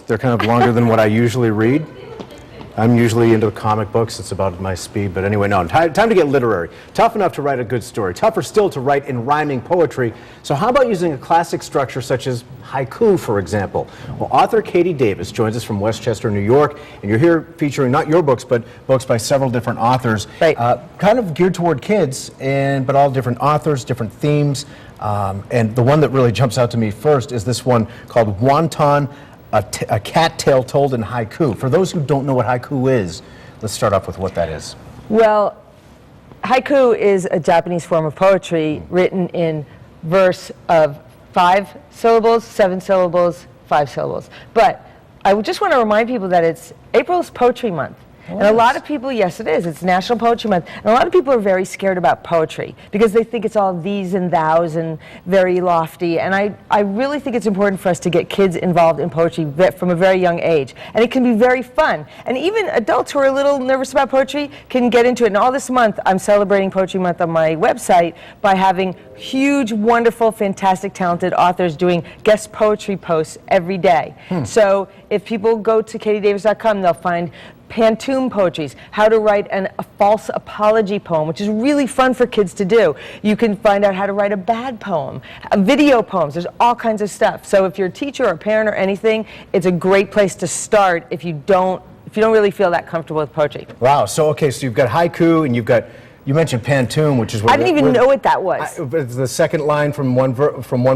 They're kind of longer than what I usually read. I'm usually into comic books. It's about my speed. But anyway, no, time to get literary. Tough enough to write a good story. Tougher still to write in rhyming poetry. So how about using a classic structure such as haiku, for example? Well, author Katie Davis joins us from Westchester, New York. And you're here featuring not your books, but books by several different authors. Right. Kind of geared toward kids, but all different authors, different themes. And the one that really jumps out to me first is this one called Wonton, a cat tale told in haiku. For those who don't know what haiku is, let's start off with what that is. Well, haiku is a Japanese form of poetry written in verse of 5 syllables, 7 syllables, 5 syllables. But I just want to remind people that it's April's Poetry Month. And a lot of people, yes it is, it's National Poetry Month, and a lot of people are very scared about poetry because they think it's all these and thous and very lofty, and I really think it's important for us to get kids involved in poetry from a very young age, and it can be very fun, and even adults who are a little nervous about poetry can get into it. And all this month I'm celebrating Poetry Month on my website by having huge, wonderful, fantastic, talented authors doing guest poetry posts every day. So if people go to katiedavis.com, they'll find pantoum poetries, how to write a false apology poem, which is really fun for kids to do. You can find out how to write a bad poem, video poems, there's all kinds of stuff. So if you're a teacher or a parent or anything, it's a great place to start if you don't really feel that comfortable with poetry. Wow, so okay, so you've got haiku and you mentioned pantoum, which is what I didn't even know what that was. The second line from one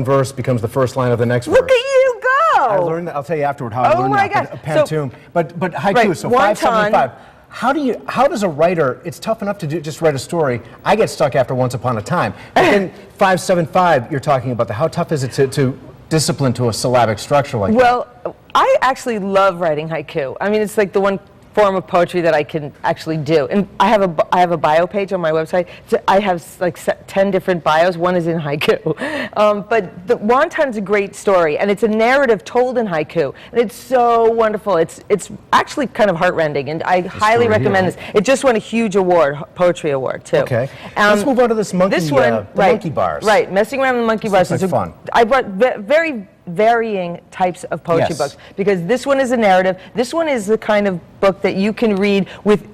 verse becomes the first line of the next verse. Look at you go! I learned that. I'll tell you afterward how I learned that. Oh my gosh. Pantoum, but haiku. Right, So 575. How does a writer? It's tough enough to just write a story. I get stuck after Once Upon a Time. But then 575, you're talking about how tough is it to discipline to a syllabic structure like that? Well, I actually love writing haiku. I mean, it's like the one form of poetry that I can actually do. And I have a bio page on my website. So I have like 10 different bios. One is in haiku. But the Wonton's a great story, and it's a narrative told in haiku. And it's so wonderful. It's actually kind of heartrending, and I highly recommend this. It just won a huge award, poetry award, too. Okay. Let's move on to this monkey, monkey bars. Right, messing around with the monkey bars is fun. I brought very varying types of poetry books, because this one is a narrative. This one is the kind of book that you can read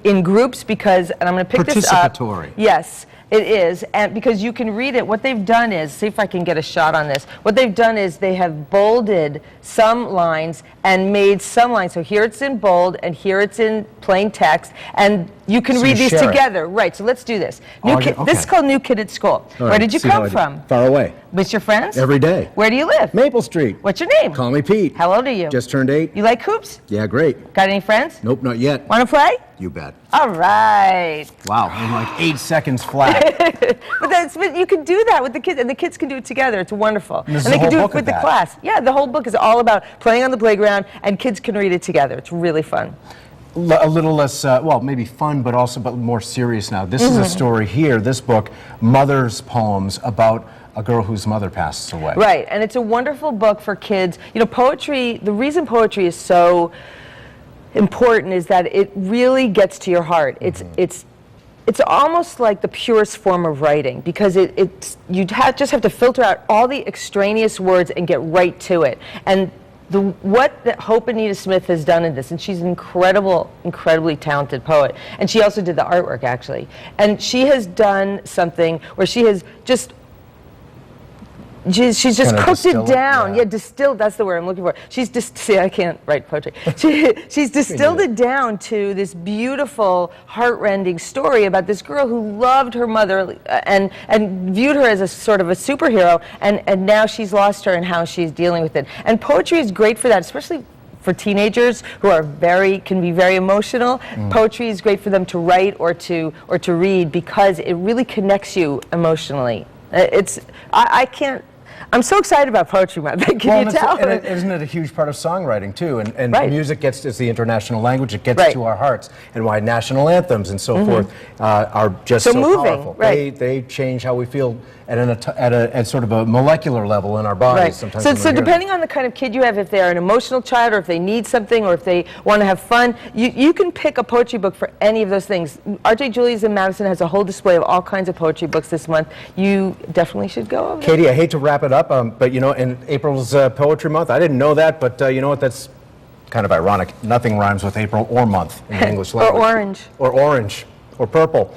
in groups, because, and I'm going to pick this up. Participatory. Yes, it is, and because you can read it. What they've done is, see if I can get a shot on this. What they've done is they have bolded some lines and made some lines. So here it's in bold and here it's in plain text, and you can read these together. Right, so let's do this. This is called New Kid at School. Right. Where did you come from? Far away. With your friends? Every day. Where do you live? Maple Street. What's your name? Call me Pete. How old are you? Just turned 8. You like hoops? Yeah, great. Got any friends? Nope, not yet. Want to play? You bet. All right. Wow, in like 8 seconds flat. But you can do that with the kids, and the kids can do it together. It's wonderful. And they can do it with the class. Yeah, the whole book is all about playing on the playground, and kids can read it together. It's really fun. A little less, well, maybe fun, but also more serious now. This is a story here, this book, Mother's Poems, about a girl whose mother passes away. Right, and it's a wonderful book for kids. You know, poetry, the reason poetry is so important is that it really gets to your heart. It's almost like the purest form of writing, because you just have to filter out all the extraneous words and get right to it. And what Hope Anita Smith has done in this, and she's an incredibly talented poet, and she also did the artwork, actually. And she has done something where she has just she's just cooked it down. Yeah, distilled, that's the word I'm looking for. See, I can't write poetry. She's distilled it down to this beautiful, heartrending story about this girl who loved her mother and viewed her as a sort of a superhero, and now she's lost her and how she's dealing with it. And poetry is great for that, especially for teenagers who are can be very emotional. Poetry is great for them to write or to read, because it really connects you emotionally. I'm so excited about Poetry Month. Can you tell? And isn't it a huge part of songwriting too? And music it's the international language. It gets to our hearts, and why national anthems and so forth are just so moving. Powerful. Right. They change how we feel at sort of a molecular level in our bodies. Sometimes. So depending on the kind of kid you have, if they're an emotional child, or if they need something, or if they want to have fun, you can pick a poetry book for any of those things. R.J. Julia's in Madison has a whole display of all kinds of poetry books this month. You definitely should go over there. Katie, I hate to wrap it up, but you know, in April's Poetry Month, I didn't know that, but you know what? That's kind of ironic. Nothing rhymes with April or month in the English Or language. orange. Or orange. Or purple.